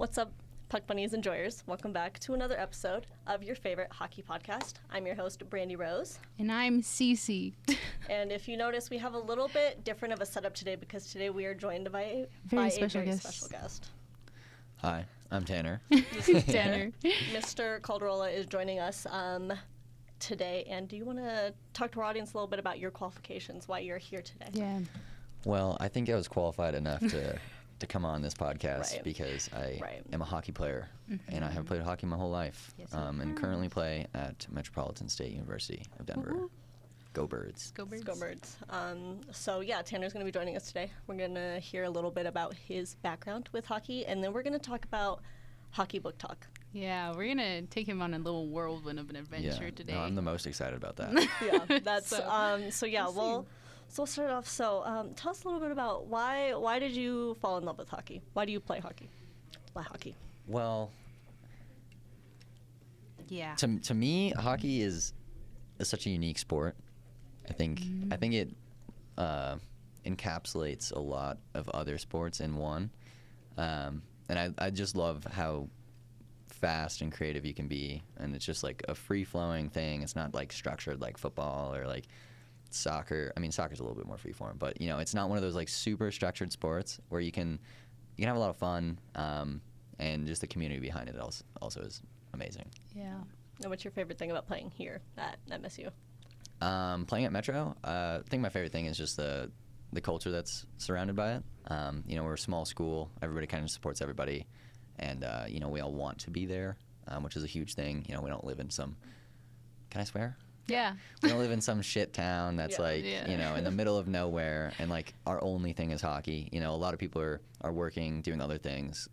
What's up, Puck Bunnies enjoyers? Welcome back to another episode of your favorite hockey podcast. I'm your host, Brandi Rose. And I'm Cece. And if you notice, we have a little bit different of a setup today because today we are joined by a Very special special guest. Hi, I'm Tanner. Tanner. Mr. Calderola is joining us today. And do you want to talk to our audience a little bit about your qualifications, why you're here today? Yeah. Well, I think I was qualified enough to come on this podcast Right. because I am a hockey player, and I have played hockey my whole life, Yes, and currently play at Metropolitan State University of Denver. Woo-hoo. Go Birds. Go Birds. Go Birds. So yeah, Tanner's going to be joining us today. We're going to hear a little bit about his background with hockey, and then we're going to talk about hockey book talk. Yeah, we're going to take him on a little whirlwind of an adventure today. No, I'm the most excited about that. Yeah, that's so yeah. we'll We'll start off. So tell us a little bit about why did you fall in love with hockey? Why do you play hockey? Why hockey? Well, Yeah. to me, hockey is such a unique sport. I think it encapsulates a lot of other sports in one, and I just love how fast and creative you can be, and it's just like a free-flowing thing. It's not like structured like football or like soccer. I mean, soccer's a little bit more free-form, but it's not one of those like super structured sports where you can have a lot of fun, and just the community behind it also is amazing. Yeah. And what's your favorite thing about playing here at MSU? Playing at Metro, I think my favorite thing is just the culture that's surrounded by it. We're a small school. Everybody kind of supports everybody, and we all want to be there, which is a huge thing. We don't live in some. Can I swear? Yeah. We don't live in some shit town that's in the middle of nowhere, and like our only thing is hockey. A lot of people are working, doing other things.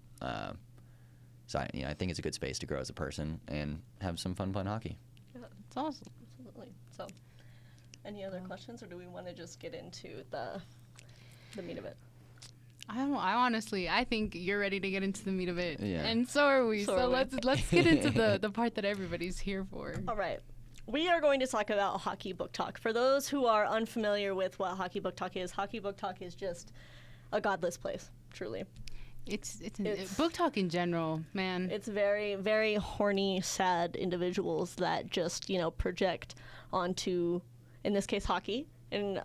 So I think it's a good space to grow as a person and have some fun playing hockey. Yeah, It's awesome. absolutely. So, any other questions, or do we want to just get into the meat of it? I think you're ready to get into the meat of it. Yeah. And so are we. So So, are we. let's get into the part that everybody's here for. All right. We are going to talk about hockey book talk. For those who are unfamiliar with what hockey book talk is just a godless place, truly. It's book talk in general, man. It's very, very horny, sad individuals that just, project onto, in this case, hockey. And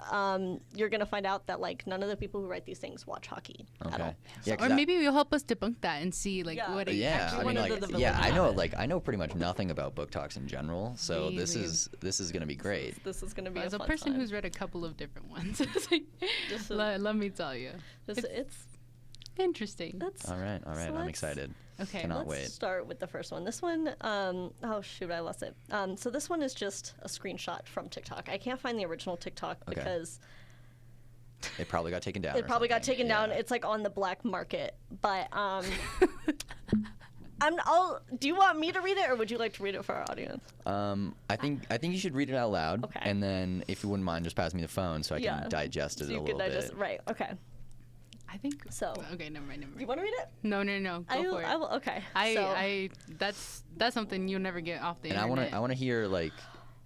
you're going to find out that, like, none of the people who write these things watch hockey at all. Yeah, Or maybe you'll help us debunk that and see what it Yeah, actually I mean, one of like, the villains I of know, it. I know pretty much nothing about book talks in general. So this Really? is gonna be great. This is going to be As a fun person time. who's read a couple of different ones, it's like, This is- let me tell you. It's Interesting. that's All right, So I'm let's- excited. Okay. Cannot Let's wait. start with the first one. This one, oh shoot, I lost it. So this one is just a screenshot from TikTok. I can't find the original TikTok Okay. because It probably got taken down. it or probably got something. taken down. Yeah. It's like on the black market. But do you want me to read it, or would you like to read it for our audience? I think you should read it out loud. Okay. And then, if you wouldn't mind, just pass me the phone so I Yeah. can digest it So a you little can digest bit. right. Okay. I think So- Okay, never mind. You want to read it? No. Go for it. I will. Okay. That's something you'll never get off the And internet. I want to hear like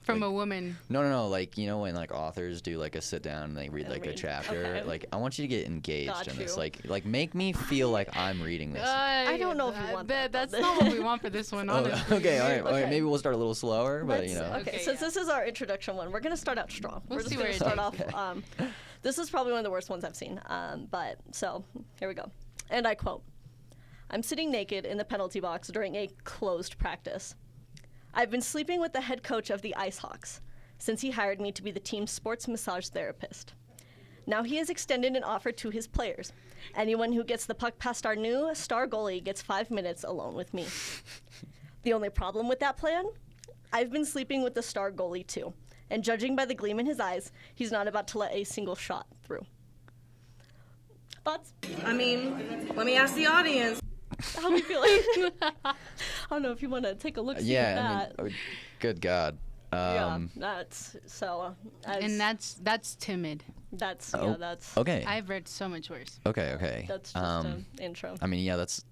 from like- a woman. No, like when like authors do like a sit down and they read And like a read. chapter. Okay. Like I want you to get engaged Got in this. you. Like make me feel like I'm reading this. I don't know if you want that, That's though. not what we want for this one, Oh, honestly. okay, all right. Okay. Maybe we'll start a little slower, but Let's- Okay, Okay, since yeah. this is our introduction one, we're going to start out strong. We'll We're just see going where to it start takes. off. This is probably one of the worst ones I've seen. But so here we go. And I quote, "I'm sitting naked in the penalty box during a closed practice. I've been sleeping with the head coach of the Ice Hawks since he hired me to be the team's sports massage therapist. Now he has extended an offer to his players. Anyone who gets the puck past our new star goalie gets 5 minutes alone with me. The only problem with that plan? I've been sleeping with the star goalie too, and judging by the gleam in his eyes, he's not about to let a single shot through." Thoughts? I mean, let me ask the audience. How are you feeling? I don't know if you want to take a look at yeah. that. I mean, good God. Yeah, that's so. And that's timid. That's Oh, yeah, that's Okay. I've read so much worse. Okay. that's just an intro. I mean, yeah, that's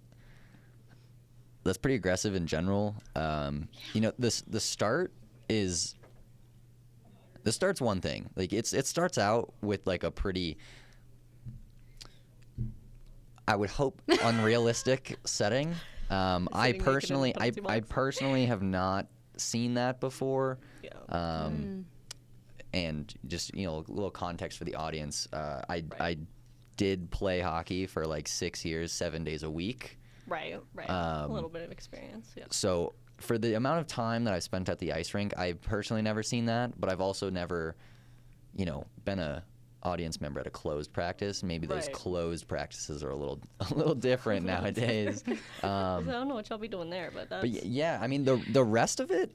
pretty aggressive in general. The start's one thing. Like it starts out with like a pretty. I would hope unrealistic setting. I Sitting naked in the personally, penalty I box. personally have not seen that before. Yeah. And just a little context for the audience. I did play hockey for like 6 years, 7 days a week. Right. A little bit of experience. Yeah. So for the amount of time that I've spent at the ice rink, I've personally never seen that, but I've also never, been a audience member at a closed practice. Maybe those Right. closed practices are a little different nowadays. I don't know what y'all be doing there, but that's. But yeah, I mean the rest of it,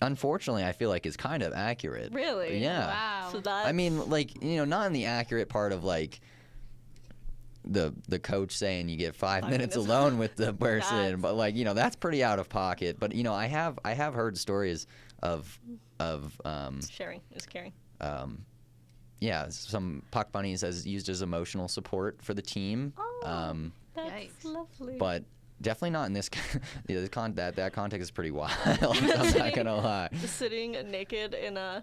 unfortunately, I feel like is kind of accurate. Really? Yeah. Wow. So that. I mean, like, not in the accurate part of like the coach saying you get 5 minutes minutes. alone with the person, That's- but like, that's pretty out of pocket. But I have heard stories of sharing is caring. yeah, some Puck Bunnies as used as emotional support for the team. Oh, that's Yikes. lovely. But definitely not in this. That context is pretty wild. I'm not gonna lie. Sitting naked in a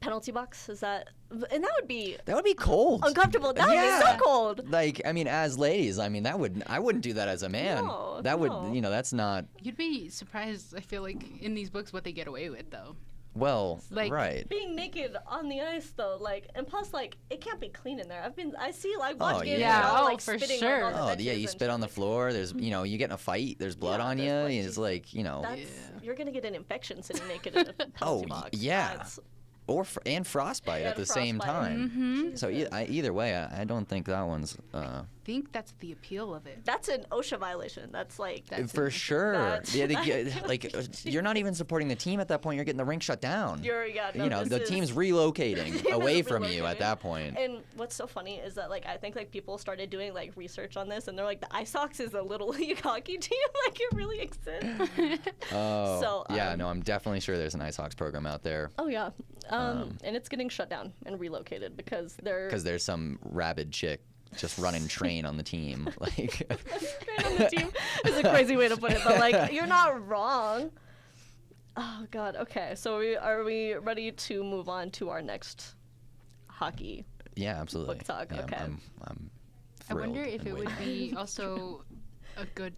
penalty box, and that would be That would be cold. uncomfortable. That would be so cold. Like, I mean, as ladies, I wouldn't do that as a man. No, that would, no. that's not. You'd be surprised, I feel like, in these books what they get away with, though. Well, Like- right. Being naked on the ice though, like, and plus, like, it can't be clean in there. I see, like, watch Oh, games yeah. and all, Oh, like, for spitting, sure. Like, on the Oh, benches yeah, you and spit on the shit. floor. There's, you get in a fight. There's blood Yeah, on you. there's blood. It's like, That's Yeah. you're gonna get an infection sitting naked in a penalty Oh, box. yeah. That's, and frostbite at And the same frostbite. time. Mm-hmm. So either way, I don't think that one's I think that's the appeal of it. that's an OSHA violation. That's like That's for sure. That's- Yeah, like you're not even supporting the team at that point. You're getting the rink shut down. this The is- team's relocating team away is from you at relocating. that point. And what's so funny is that, like, I think, like, people started doing, like, research on this, and they're like, the ISOX is a little league hockey team. Like, it really exists. Oh, So, yeah, no, I'm definitely sure there's an Ice Hawks program out there Oh, yeah. And it's getting shut down and relocated because they're... because there's some rabid chick just running train on the team. Like, Right on the team is a crazy way to put it, but, like, you're not wrong. Oh, God. Okay, so are we ready to move on to our next hockey? yeah, absolutely. Book talk, Yeah, okay. I'm I wonder thrilled if and it would waiting. be also a good.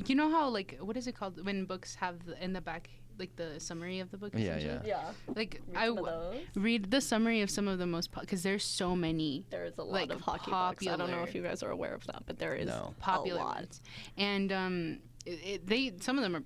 You know how, like, what is it called when books have in the back, like, the summary of the book? Yeah, essentially? Yeah. Like, Read some of those. read the summary of some of the most, because there's so many There's a lot like, of hockey books. I don't know popular- if you guys are aware of that, but there is No. popular a lot. ones. And some of them are,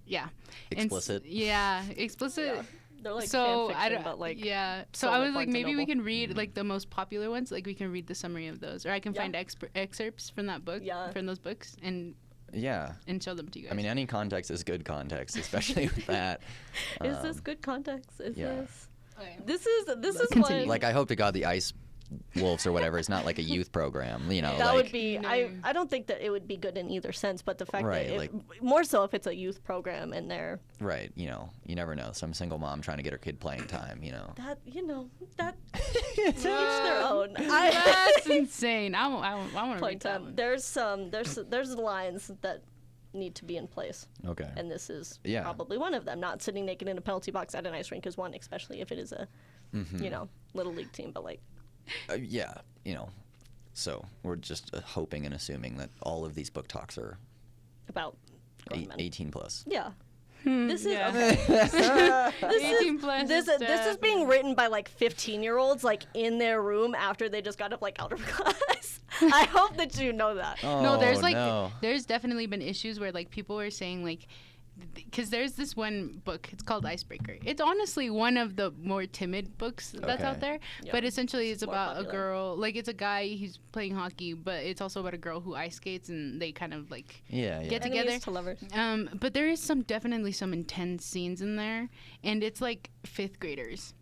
yeah. And Explicit. yeah, explicit. Yeah. They're like So fan I fiction, don't, but like yeah. So sold I at was like, Barnes and maybe we Noble. can read like the most popular ones. Like we can read the summary of those, or I can Yeah. find excerpts from that book, Yeah. from those books, and Yeah. show them to you guys. I mean, any context is good context, especially with that. Is this Um, good context? Is yeah. Okay. this is Continue. what Like, I hope to God the Ice Wolves or whatever is not like a youth program, that like, would be. No. I don't think that it would be good in either sense, but the fact Right, that like- more so if it's a youth program and they're right, you never know. Some single mom trying to get her kid playing time, that that to each their own. That's insane. I want to Playing read that time. one. There's lines that need to be in place, Okay. and this is Yeah. probably one of them. Not sitting naked in a penalty box at an ice rink is one, especially if it is a Mhm. little league team. But like Yeah, so we're just hoping and assuming that all of these book talks are about grown men. 18 plus. Yeah. This is yeah. okay. This 18 is plus this is this is being written by like 15-year-olds like in their room after they just got up like out of class. I hope that you know that. No, there's like no. there's definitely been issues where like people were saying like, because there's this one book, it's called Icebreaker. It's honestly one of the more timid books that's out Okay. there, Yeah. but essentially it's More about popular. a girl, like it's a guy, he's playing hockey, but it's also about a girl who ice skates and they kind of like Yeah, yeah. Get Enemies together. to lovers. but there is definitely some intense scenes in there, and it's like 5th graders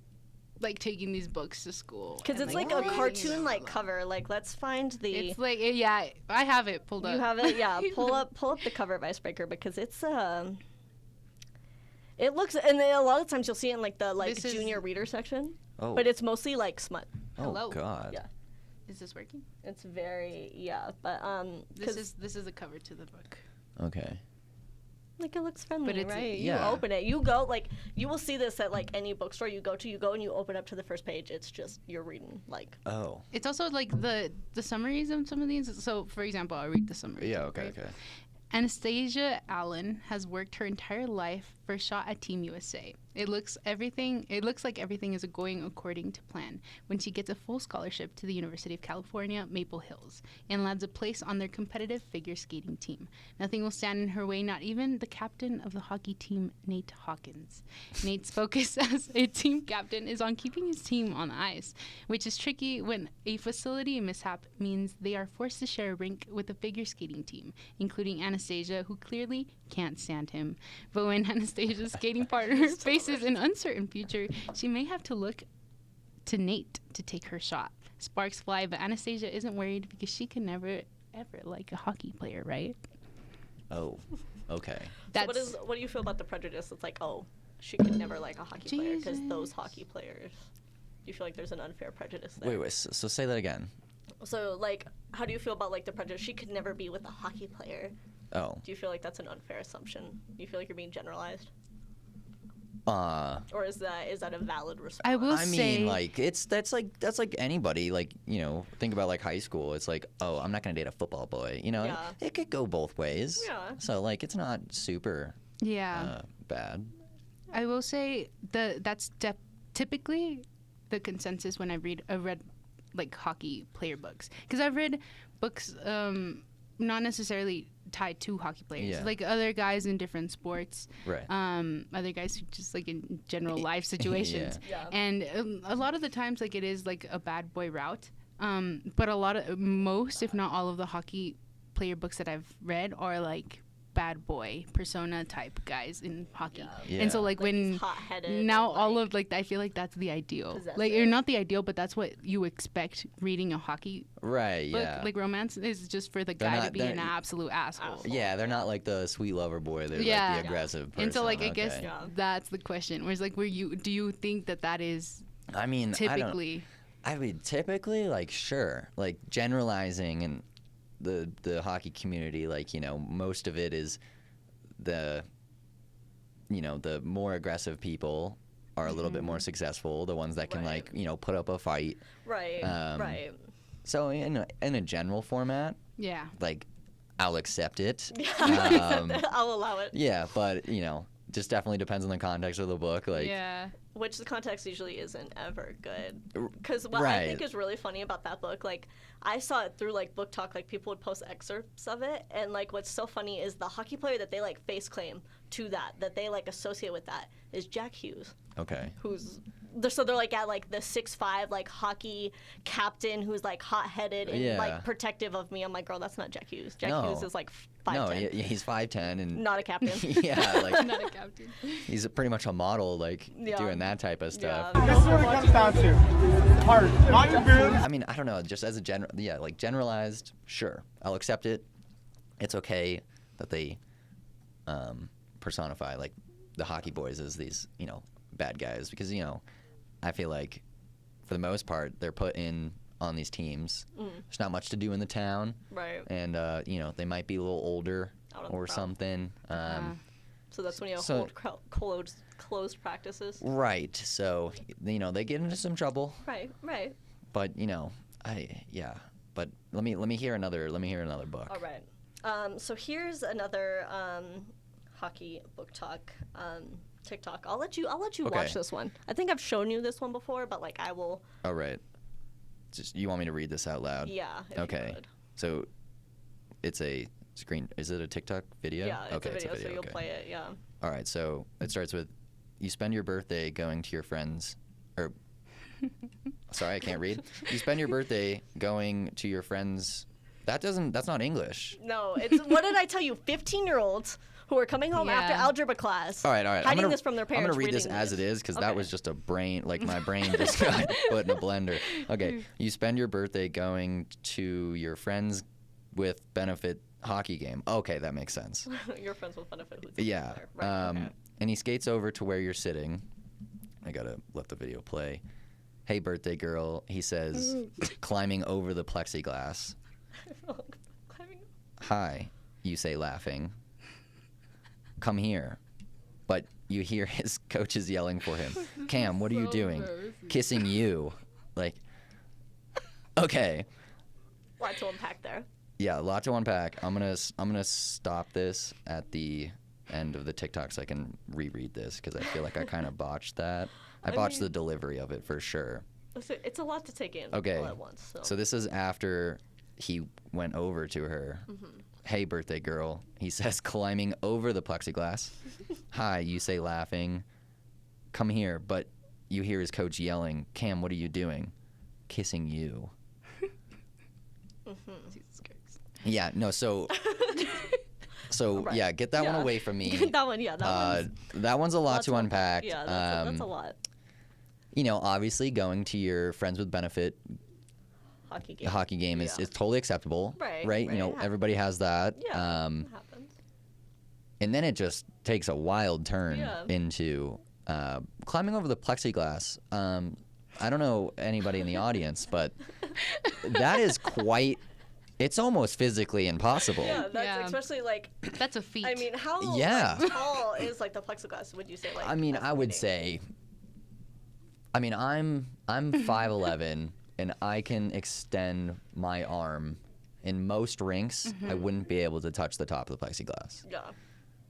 like taking these books to school Because and, it's like a reading cartoon them. like cover. Like let's find the It's like yeah, I have it pulled up. you have it, yeah. Pull up the cover of Icebreaker because it's it looks, and then a lot of times you'll see it in like the like This is- junior reader section, Oh, but it's mostly like smut. oh Hello. God. Yeah. Is this working? It's very but This 'cause- is the cover to the book. Okay. Like, it looks friendly, But it's- right? yeah. You open it. You go, like, you will see this at, like, any bookstore you go to. You go and you open up to the first page. It's just, you're reading, like. Oh. It's also like the summaries of some of these. So, for example, I'll read the summary. Yeah. Okay. right? Okay. Anastasia Allen has worked her entire life for a shot at Team USA. It looks like everything is going according to plan when she gets a full scholarship to the University of California, Maple Hills, and lands a place on their competitive figure skating team. Nothing will stand in her way, not even the captain of the hockey team, Nate Hawkins. Nate's focus as a team captain is on keeping his team on the ice, which is tricky when a facility mishap means they are forced to share a rink with a figure skating team, including Anastasia, who clearly can't stand him. But when Anastasia's skating partner faces an uncertain future, she may have to look to Nate to take her shot. Sparks fly, but Anastasia isn't worried because she can never, ever like a hockey player, right? Oh. Okay. So what do you feel about the prejudice? It's like, oh, she could never like a hockey player because those hockey players. Do you feel like there's an unfair prejudice there? Wait. So say that again. So, like, how do you feel about, like, the prejudice? She could never be with a hockey player. Oh. Do you feel like that's an unfair assumption? Do you feel like you're being generalized? Or is that a valid response? I will I say, mean, like that's like anybody. Like, you know, think about like high school. It's like, oh, I'm not gonna date a football boy. You know, Yeah. it could go both ways. Yeah. So like, it's not super yeah. bad. I will say that's typically the consensus when I've read like hockey player books, because I've read books not necessarily tied to hockey players, Yeah. like other guys in different sports, Right. other guys who just like in general life situations, Yeah. and a lot of the times like it is like a bad boy route, but most if not all of the hockey player books that I've read are like bad boy persona type guys in hockey. Yeah. And so like Like, when he's hot-headed now and, all like, of like I feel like that's the ideal, possessive. like, or not the ideal, but that's what you expect reading a hockey Right. book. Yeah. Like romance is just for the They're guy to not- be they're- an absolute asshole. Yeah, they're not like the sweet lover boy. They're Yeah. like the aggressive person. And so like I guess Okay. Yeah. that's the question, whereas like do you think that is I mean, typically I mean, typically, like, sure, like generalizing and the hockey community, like, you know, most of it is the more aggressive people are a little bit more successful. The ones that can Right. like, you know, put up a fight. Right. Right. So in a general format, yeah. like, I'll accept it. I'll allow it. Yeah, but you know, just definitely depends on the context of the book. Like, Yeah. Which the context usually isn't ever good. Because what I right. think is really funny about that book, like, I saw it through, like, Book Talk. Like, people would post excerpts of it. And, like, what's so funny is the hockey player that they, like, face claim to that they, like, associate with that is Jack Hughes. Okay. So they're, like, at, like, the 6'5", like, hockey captain who's, like, hot-headed and, Yeah. like, protective of me. I'm like, girl, that's not Jack Hughes. Jack No. Hughes is, like, 5'10". No, he's 5'10" and Not a captain. yeah, like Not a captain. he's pretty much a model, like Yeah. doing that type of stuff. Yeah. This is what it comes down to. Heart. Not your boobs. I mean, I don't know, just as a like generalized, sure, I'll accept it. It's okay that they personify like the hockey boys as these, you know, bad guys, because, you know, I feel like for the most part they're put in on these teams. There's not much to do in the town, Right. and you know, they might be a little older Out on the or prowl. something. So that's when you So- hold closed practices. Right. So, you know, they get into some trouble. Right. Right. But, you know, but let me hear another book. All right. So here's another hockey book talk TikTok. I'll let you Okay. watch this one. I think I've shown you this one before, but like I will. All right. Just you want me to read this out loud? Yeah. If you Okay. would. So it's a screen. Is it a TikTok video? Yeah. It's okay, a video, it's a so you'll okay. play it. Yeah. All right. So it starts with, you spend your birthday going to your friends, or sorry, I can't read. You spend your birthday going to your friends. That's not English. No, it's what did I tell you? 15-year-olds who are coming home after Yeah. algebra class. All right. Hiding this from their parents. I'm gonna read this reading as it is because that Okay. was just a brain, like my brain just got put in a blender. Okay, you spend your birthday going to your friends with benefit hockey game. Okay, that makes sense. Your friends will benefit. Who's Yeah. there. Right. Okay. And he skates over to where you're sitting. I gotta let the video play. Hey, birthday girl, he says, climbing over the plexiglass. Climbing- Hi, you say, laughing. come here. But you hear his coaches yelling for him. Cam, what are you doing? Kissing you. Like, okay. Lot to unpack there. Yeah, a lot to unpack. I'm gonna stop this at the end of the TikTok so I can reread this because I feel like I kind of botched that. I botched the delivery of it for sure. It's a lot to take in Okay. all at once. So this is after he went over to her. Hey, birthday girl, he says, climbing over the plexiglass. Hi, you say, laughing. Come here, but you hear his coach yelling, Cam, what are you doing? Kissing you. Yeah, no, so Right. yeah, get that one away from me. that one, that one's a lot to unpack. Yeah, that's a lot. You know, obviously going to your friends with benefit Hockey game. is totally acceptable. Right, You know, everybody has that. Yeah, it happens. And then it just takes a wild turn Yeah. into climbing over the plexiglass. I don't know anybody in the audience, but that is quite. It's almost physically impossible. Yeah, that's especially like. That's a feat. I mean, how tall is like the plexiglass? Would you say like? I mean, I would say. I mean, I'm 5'11", and I can extend my arm. In most rinks, I wouldn't be able to touch the top of the plexiglass. Yeah.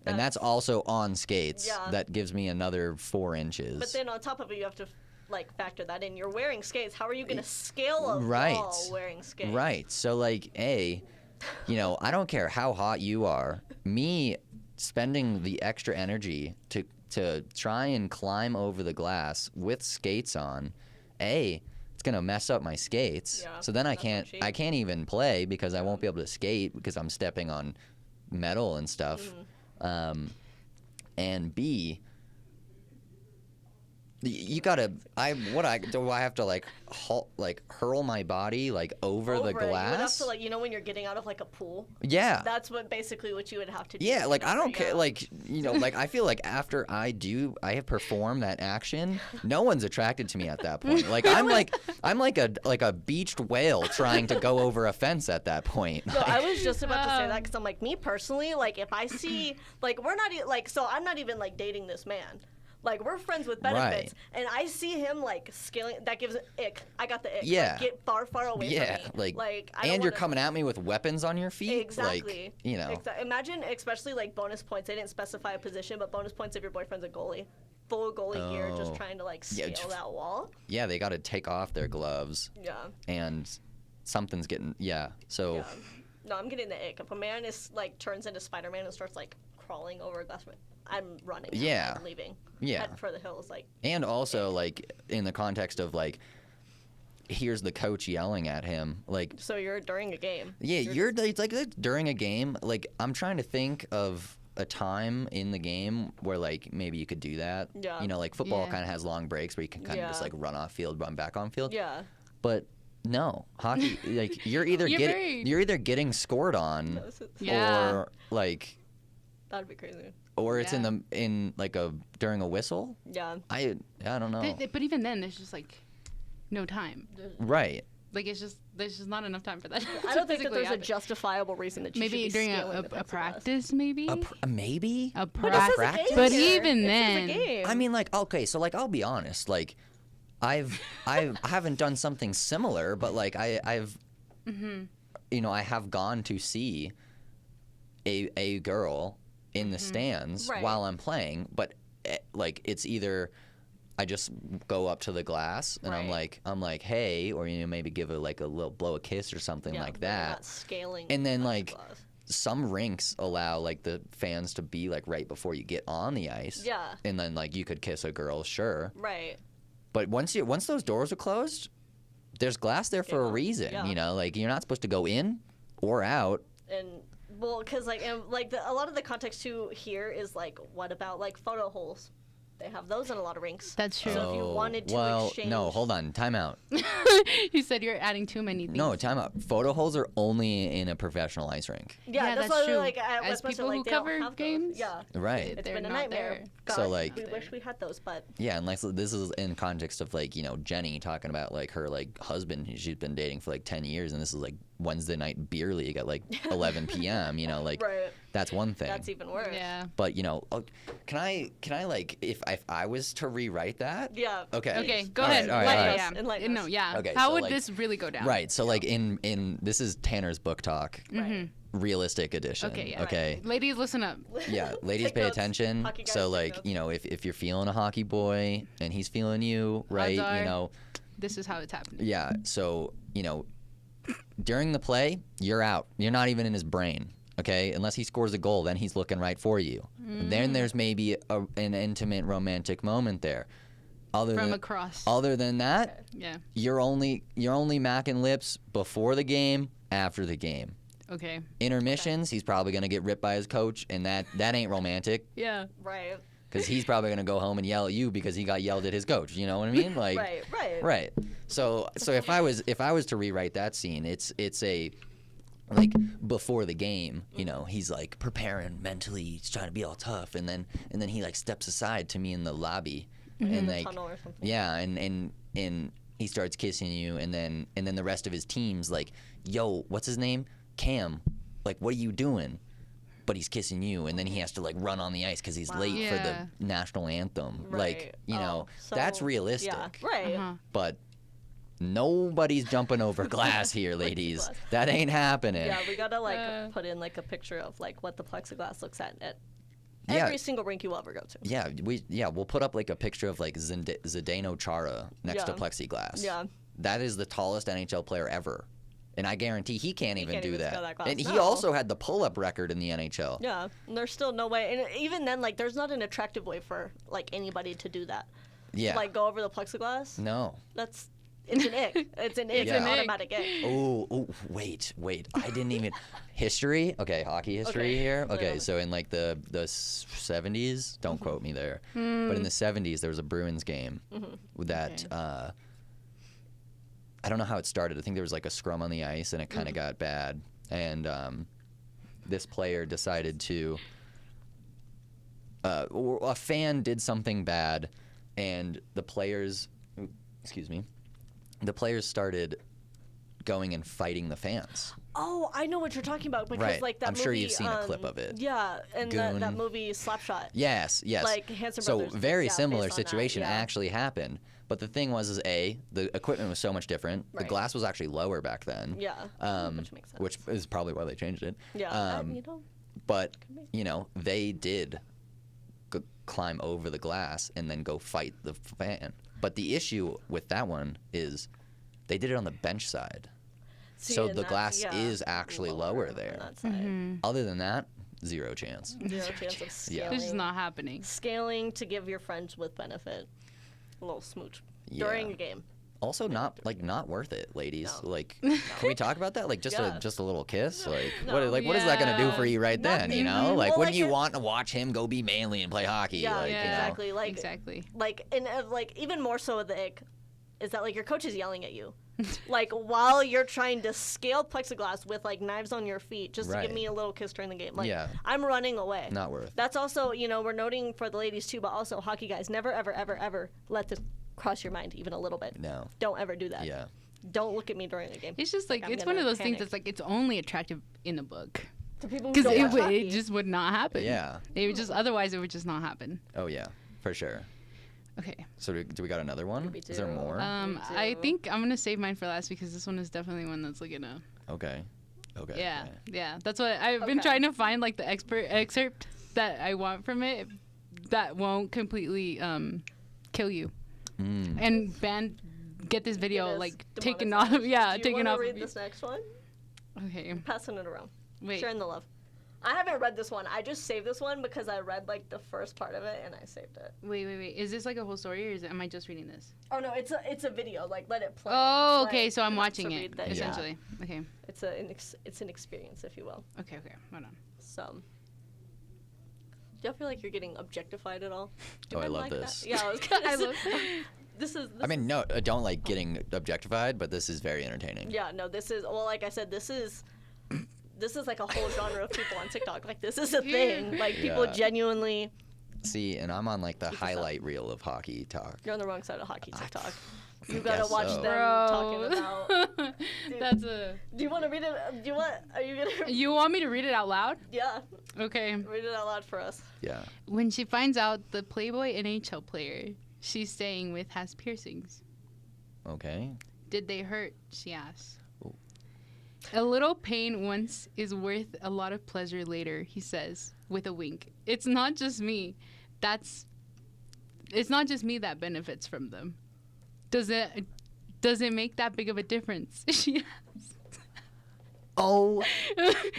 And that's also on skates. Yeah. That gives me another 4 inches. But then on top of it, you have to like factor that in. You're wearing skates. How are you going to scale a Right. wall wearing skates? Right. So like, you know, I don't care how hot you are. Me spending the extra energy to try and climb over the glass with skates on, it's gonna mess up my skates. Yeah, so then I that's not can't even play because I won't be able to skate because I'm stepping on metal and stuff. And B, you gotta. Do I have to like hurl my body like over the it. You would have glass? to like when you're getting out of like a pool. Yeah. That's basically what you would have to do. Yeah, like I don't Yeah. care. Like like I feel like after I have performed that action, no one's attracted to me at that point. Like I'm like a beached whale trying to go over a fence at that point. No, I was just about to say that because I'm like, me personally, like if I see like we're not so I'm not even like dating this man. Like we're friends with benefits, and I see him like scaling. That gives ick. I got the ick. Yeah. Like, get far away from me. like I don't and you're wanna... coming at me with weapons on your feet. Exactly. Like, Imagine, especially like bonus points. They didn't specify a position, but bonus points if your boyfriend's a goalie. Full goalie gear, just trying to like scale that wall. Yeah, they got to take off their gloves. Yeah. And something's getting So. Yeah. No, I'm getting the ick. If a man is like turns into Spider-Man and starts like crawling over a glass, I'm running. Yeah. I'm leaving. Yeah. Heading for the hills, like. And also, like, in the context of, like, here's the coach yelling at him. Like, So you're during a game. yeah, it's like during a game. Like, I'm trying to think of a time in the game where, like, maybe you could do that. Yeah. You know, like, football Yeah. kind of has long breaks where you can kind of just, Yeah. like, run off field, run back on field. Yeah. But no, hockey, like, you're either getting scored on Yeah. or, like, That'd be crazy. or it's in like during a whistle. Yeah. I don't know. But even then, there's just like no time. Right. Like there's just not enough time for that. I don't think that there's a justifiable reason that you maybe should be during scaling the a plexiglass. practice, maybe Maybe a But this is a practice. game But here. even This then, is a game. I mean, like, okay, so like I'll be honest, like I haven't done something similar, but like I've I have gone to see a girl in the stands Right. while I'm playing, but like it's either I just go up to the glass and I'm Right. like hey, or maybe give her like a little blow a kiss or something Yeah, like but you're that. not scaling. And then the like plexiglass. some rinks allow like the fans to be like right before you get on the ice. Yeah. And then like you could kiss a girl, sure. Right. But once those doors are closed, there's glass there for a Yeah. reason. Yeah. Like you're not supposed to go in or out. And well, because like a lot of the context too here is like, what about like photo holes? They have those in a lot of rinks. that's true. So if you wanted to well, exchange, no, hold on, time out. You said you're adding too many things. No, time out. Photo holes are only in a professional ice rink. Yeah, that's that's why true. like at As Westminster, people like who they don't cover have games, those. Yeah. Right. It's They're been a not nightmare. there. God, So, like- we wish we had those, but Yeah, and like so this is in context of like Jenny talking about like her like husband who she's been dating for like 10 years, and this is like Wednesday night beer league at like 11 p.m. Like right. that's one thing. That's even worse. Yeah. But can I like if I was to rewrite that? Yeah. Okay. Okay, go All right, ahead. all right, Like, all right. yeah. Enlighten No, us. yeah. Okay, How so, would like- this really go down? Right. So like in this is Tanner's book talk, Right. realistic edition. Okay, yeah. Okay. Ladies, listen up. Yeah, ladies Take pay notes. attention. Hockey guys, So take like, notes. if you're feeling a hockey boy and he's feeling you, right? are- This is how it's happening. Yeah. So, during the play, you're out. You're not even in his brain. Okay, unless he scores a goal, then he's looking right for you. Then there's maybe an intimate romantic moment there. From across. Other than that, Yeah. you're only macking lips before the game, after the game. Okay. Intermissions, he's probably gonna get ripped by his coach, and that ain't romantic. Yeah. Right. Because he's probably gonna go home and yell at you because he got yelled at his coach. You know what I mean? Like, Right. right. So if I was to rewrite that scene, it's a like before the game, he's like preparing mentally, he's trying to be all tough, and then he like steps aside to me in the lobby, and like Tunnel or something. yeah, and he starts kissing you, and then the rest of his team's like, yo, what's his name? Cam, like, what are you doing? But he's kissing you, and then he has to like run on the ice because he's late for Yeah. the national anthem. Right. Like, So, that's realistic. Yeah. Right. Uh-huh. But nobody's jumping over glass here, ladies. Plexiglass. That ain't happening. Yeah, we gotta put in like a picture of like what the plexiglass looks at Yeah. every single rink you will ever go to. Yeah, we'll put up like a picture of like Zdeno Chara next to Yeah. plexiglass. Yeah. That is the tallest NHL player ever. And I guarantee he can't even can't do even that. scale that glass, And he no. also had the pull-up record in the NHL. Yeah, and there's still no way, and even then, like, there's not an attractive way for like anybody to do that. Yeah. Like go over the plexiglass. No. It's an ick. It's an ick. Yeah. It's an automatic ick. Oh, wait. I didn't even history. Okay, hockey history Okay. here. Okay, Yeah. so in like the 70s, don't quote me there, but in the 70s there was a Bruins game that I don't know how it started. I think there was like a scrum on the ice and it kind of got bad, and this player decided to or a fan did something bad, and the players started going and fighting the fans. Oh, I know what you're talking about because Right. like that I'm movie. sure you've seen a clip of it. Yeah, and Goon. that movie Slapshot. Yes. Like Hanson so Brothers. very Yeah, similar based on that, situation yeah. actually happened. But the thing was, the equipment was so much different. The Right. glass was actually lower back then. Yeah, which makes sense. Which is probably why they changed it. Yeah, But they did climb over the glass and then go fight the fan. But the issue with that one is they did it on the bench side. See, So and the that's- glass yeah, is actually lower on there. that side. Other than that, zero chance. Zero chance of scaling. It's just not happening. Scaling to give your friends with benefit a little smooch Yeah. during a game. Also, not worth it, ladies. No. Like, can we talk about that? Like, just Yeah. a little kiss. Like, No. what is that gonna do for you right then? You know, like, Well, wouldn't like you it- want to watch him go be manly and play hockey? Yeah, Like, exactly. Like Exactly. Like and like even more so with the ick is that like your coach is yelling at you, like while you're trying to scale plexiglass with like knives on your feet just to Right. give me a little kiss during the game. Like Yeah. I'm running away. Not worth. That's also we're noting for the ladies too, but also hockey guys never ever ever ever let this cross your mind even a little bit. No. Don't ever do that. Yeah. Don't look at me during the game. It's just like I'm it's one of gonna those things panic. that's like it's only attractive in the book To people who because don't watch it hockey. just would not happen. Yeah. It would just otherwise it would just not happen. Oh yeah, for sure. Okay. So do we got another one? Me Is there too. more? I too. think I'm gonna save mine for last because this one is definitely one that's like gonna. Okay. Yeah, okay. yeah. That's what I've been Okay. trying to find, like the excerpt that I want from it that won't completely kill you and get this video It is like taken demonetized. off. Yeah, Do you taken wanna off. read this next one? Okay. Passing it around. Wait. Sharing the love. I haven't read this one. I just saved this one because I read like the first part of it and I saved it. Wait. Is this like a whole story, or am I just reading this? Oh no, it's a video. Like let it play. Oh, Like, okay. So I'm you have to watching it read the- yeah. essentially. Okay. It's an experience, if you will. Okay. Hold on. So. Do y'all feel like you're getting objectified at all? Do Oh, I men love like this. That? Yeah, I was gonna I say- love. This is. I mean, no, I don't like getting objectified, but this is very entertaining. Yeah, no, this is like I said, this is like a whole genre of people on TikTok. Like this is a thing. Like people Yeah. genuinely. See, and I'm on like the this up. highlight reel of hockey talk. You're on the wrong side of hockey TikTok. You gotta Guess watch so. them talking about. That's a. Do you want to read it? Do you want? Are you gonna? You want me to read it out loud? Yeah. Okay. Read it out loud for us. Yeah. When she finds out the Playboy NHL player she's staying with has piercings. Okay. Did they hurt? She asks. Ooh. A little pain once is worth a lot of pleasure later, he says, with a wink. It's not just me. It's not just me that benefits from them. Does it make that big of a difference? She asks. Oh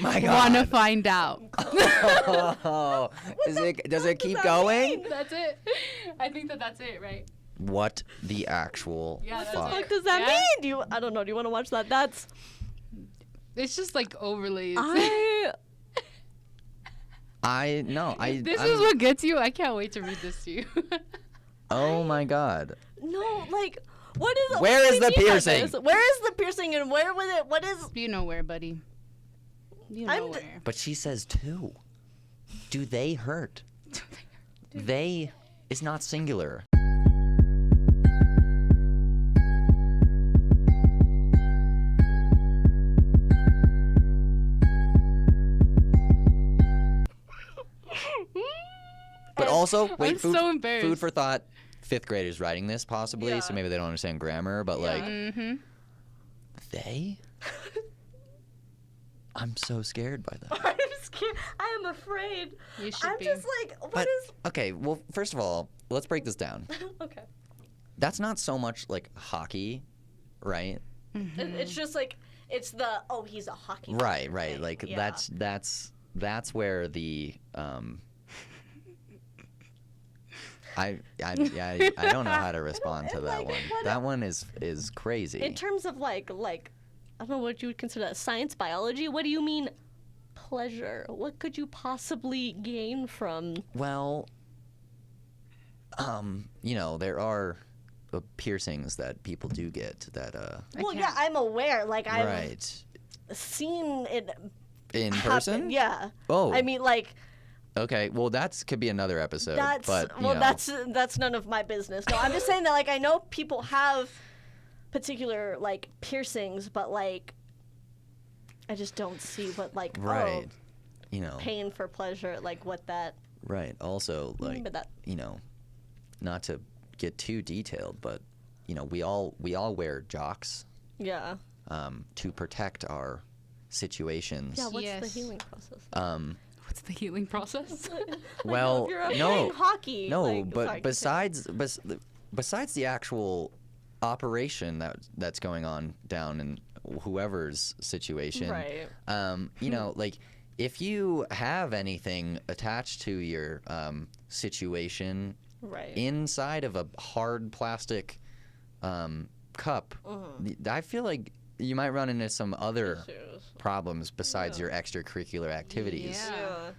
my God. Wanna find out. Oh, does it keep going? That's it. I think that's it, right? What the actual Yeah, that's fuck? it. What does that Yeah. mean? Do you? I don't know. Do you want to watch that? That's. It's just like overlays. This is what gets you. I can't wait to read this to you. Oh my God. No, like, what is it? Where what is do we the mean by piercing? this? Where is the piercing and where was it? What is? You know where, buddy. You know I'm where. But she says two. Do they hurt? They is not singular. But also, wait, I'm food, so embarrassed. food for thought. 5th graders writing this possibly, Yeah. so maybe they don't understand grammar, but like Mm-hmm. they. I'm so scared by that. I'm scared. I am afraid. You should I'm be. just like, what But is? okay, well, first of all, let's break this down. Okay. That's not so much like hockey, right? It's just like it's the he's a hockey. Right, player right. thing. Like Yeah. that's where the I don't know how to respond to that like, one. what That one is crazy. In terms of like I don't know what you would consider that, science, biology. What do you mean pleasure? What could you possibly gain from? Well, there are piercings that people do get that Well, yeah, I'm aware. Like I've right seen it in happen. person. Yeah. Oh. I mean, like Okay, well that could be another episode. that's but, you well, know. that's none of my business. No, I'm just saying that like I know people have particular like piercings, but like I just don't see what like Right. pain for pleasure, like what that. Right. Also, like But that not to get too detailed, but we all wear jocks yeah. to protect our situations. Yeah, what's the Yes. healing process? What's the healing process? Well, if you're no, playing hockey. no, like, but sorry, besides the actual operation that's going on down in whoever's situation, Right. like if you have anything attached to your situation right. inside of a hard plastic cup, I feel like you might run into some other Issues. problems besides your extracurricular activities Yeah.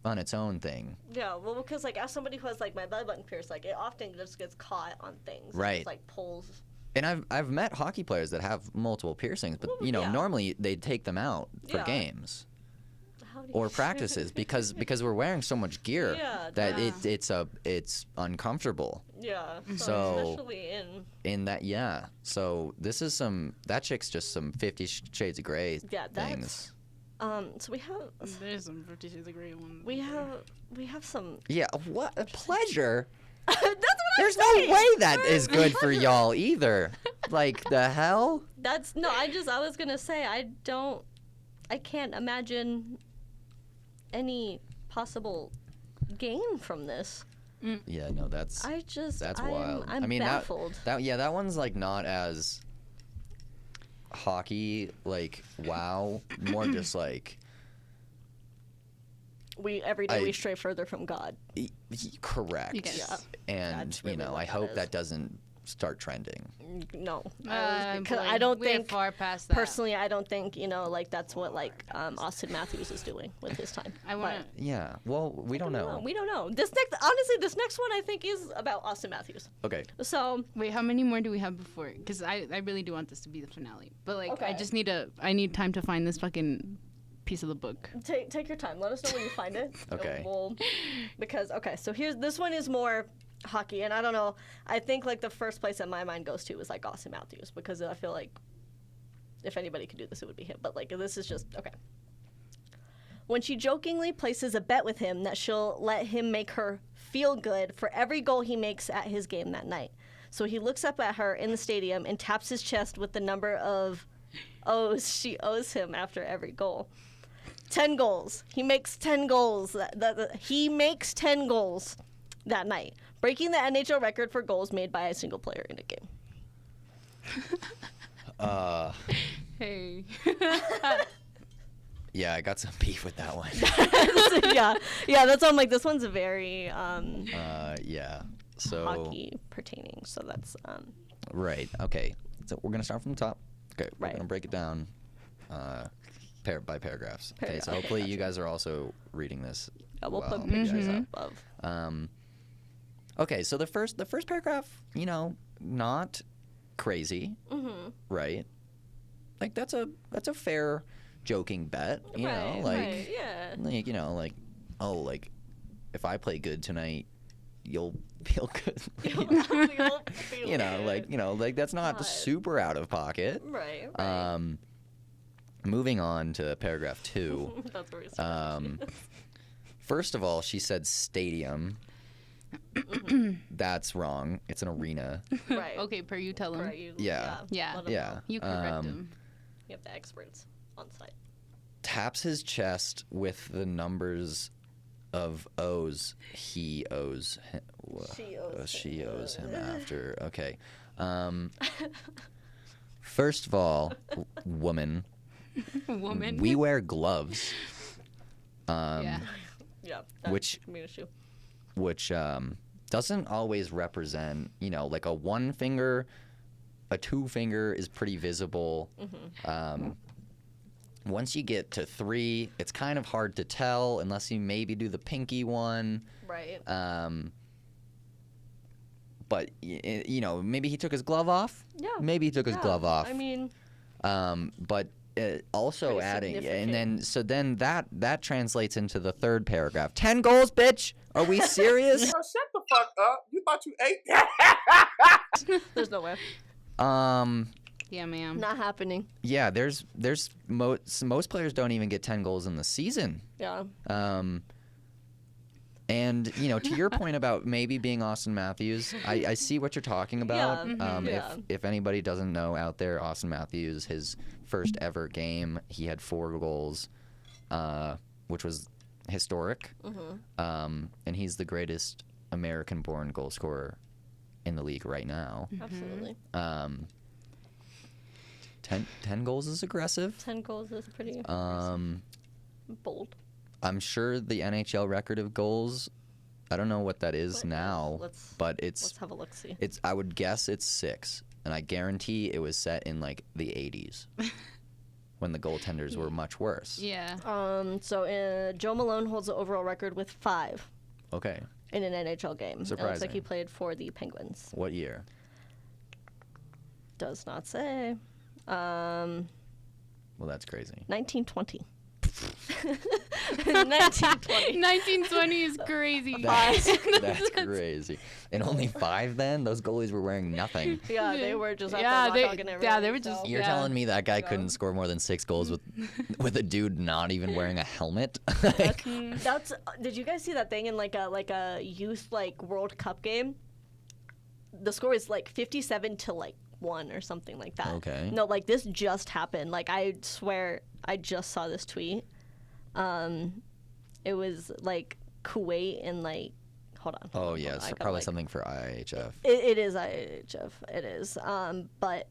on its own thing. Yeah, well, because like as somebody who has like my belly button pierced, like it often just gets caught on things. Right. It just, like pulls. And I've met hockey players that have multiple piercings, but yeah. normally they take them out for Yeah. games How do you or practices because we're wearing so much gear Yeah, that yeah. it's uncomfortable. Yeah. So- especially In that, yeah. So this is that chick's just some 50 Shades of Grey Yeah, that's- things. so we have There's some 50 Shades of Grey ones. we have some. Yeah, what a pleasure. That's what There's I'm no saying. way that is good for y'all either. Like the hell? That's no. I was gonna say I can't imagine any possible gain from this. Yeah, no, that's That's wild. I'm I mean, baffled. that one's like not as hockey, like wow, more just like Every day we I- stray further from God. correct. Yes. Yeah. And That's really I what hope that that is. doesn't start trending. No, Boy, I don't we're think far past that. personally. I don't think like that's what like Austin Matthews is doing with his time. I want to. Yeah. Well, we don't know. We don't know. This next one I think is about Austin Matthews. Okay. So Wait, how many more do we have before? Because I really do want this to be the finale. But like, Okay. I need time to find this fucking piece of the book. take your time. Let us know when you find it. Okay. Because so this one is more hockey, and I don't know. I think like the first place that my mind goes to is like Austin Matthews, because I feel like if anybody could do this, it would be him. But like this is just okay. When she jokingly places a bet with him that she'll let him make her feel good for every goal he makes at his game that night. So he looks up at her in the stadium and taps his chest with the number of O's she owes him after every goal. 10 goals. He makes 10 goals. He makes 10 goals that night, breaking the NHL record for goals made by a single player in a game. Hey. Yeah, I got some beef with that one. yeah, that's why I'm like, this one's very Yeah. So hockey pertaining. So that's right. Okay. So we're gonna start from the top. Okay. We're Right. gonna break it down by paragraphs. Okay. So Okay, hopefully you gotcha. guys are also reading this. we'll well. put pictures Mhm. up of. Okay. So the first paragraph, not crazy, right? Like that's a fair joking bet, you know, like yeah. like oh, like if I play good tonight, you'll feel good. You know, like that's not God. super out of pocket. Right. Moving on to paragraph 2. That's where we start. First of all, she said stadium. That's wrong. It's an arena. Right. Okay, per you tell him. Right, you, Yeah. Yeah. let 'em Yeah. know. You correct him. You have the experts on site. Taps his chest with the numbers of O's he owes him. She owes him after. Okay. First of all, woman, Woman. we wear gloves. Yeah. Yeah. Which- can be an issue. Which doesn't always represent, like a one finger, a two finger is pretty visible. Once you get to 3, it's kind of hard to tell unless you maybe do the pinky one. Right. But maybe he took his glove off. Yeah. Maybe he took his glove off. I mean, But also Pretty adding, significant. and then that translates into the third paragraph. 10 goals, bitch. Are we serious? Bro, shut the fuck up. You thought you ate that? there's no way. Yeah, ma'am. Not happening. Yeah, there's most players don't even get 10 goals in the season. Yeah. And to your point about maybe being Austin Matthews, I see what you're talking about. Yeah. If anybody doesn't know out there, Austin Matthews, his first ever game, he had 4 goals, which was historic. And he's the greatest American-born goal scorer in the league right now. Absolutely. 10 goals is aggressive. 10 goals is pretty bold. I'm sure the NHL record of goals, I don't know what that is What now, let's- but Let's have a look. See. I would guess it's 6, and I guarantee it was set in like the 80s when the goaltenders were much worse. Yeah. So Joe Malone holds the overall record with 5 Okay. in an NHL game. It looks like Surprising. he played for the Penguins. What year? Does not say. Well, that's crazy. 1920. 1920. 1920 is crazy. That's crazy. And only 5 then? Those goalies were wearing nothing. Yeah, they were just out Yeah, there they- rock hogging everything, yeah, they were just- so- You're Yeah. telling me that guy couldn't score more than 6 goals with a dude not even wearing a helmet? Like, That's. Did you guys see that thing in like a youth World Cup game? The score is like 57 to 1 or something like that. Okay. No, this just happened. I swear I just saw this tweet. It was Kuwait and hold on. oh yeah, I it's got, probably something for IHF. It is IHF. It is. But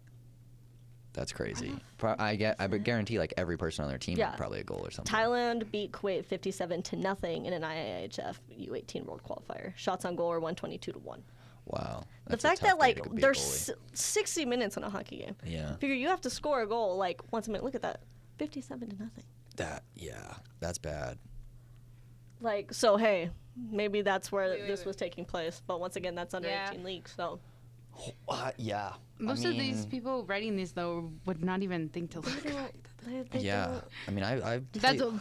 That's crazy. I guarantee every person on their team Yeah. had probably a goal or something. Thailand beat Kuwait 57-0 in an IIHF U18 World Qualifier. Shots on goal were 122-1. Wow. The That's a fact tough that day to be a there's goalie. 60 minutes in a hockey game. Yeah. Figure you have to score a goal once a minute. Look at that, 57-0. That's bad. So hey, maybe that's where Wait, this was taking place. But once again, that's under Yeah. 18 league. So Yeah. Most of these people writing these though would not even think to look. They Yeah. don't- I mean, I.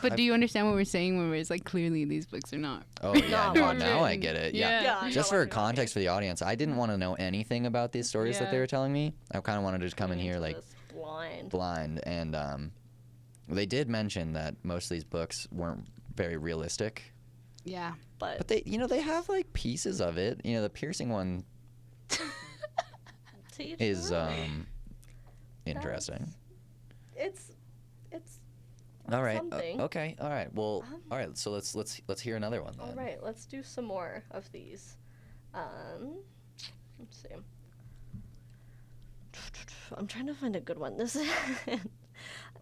But do you understand what we're saying when we're like clearly these books are not? Oh yeah. No, No, now I written. get it. Yeah. Yeah. Yeah, Just no, I for know. context for the audience, I didn't want to know anything about these stories that they Yeah. were telling me. I kind of wanted to just come in here Into like this blind. blind, and they did mention that most of these books weren't very realistic. Yeah. But But they have like pieces of it. The piercing one to each is their own. interesting. It's All right. something. Okay. All right. Well. All right. So let's hear another one then. all right. Let's do some more of these. Let's see. I'm trying to find a good one. This is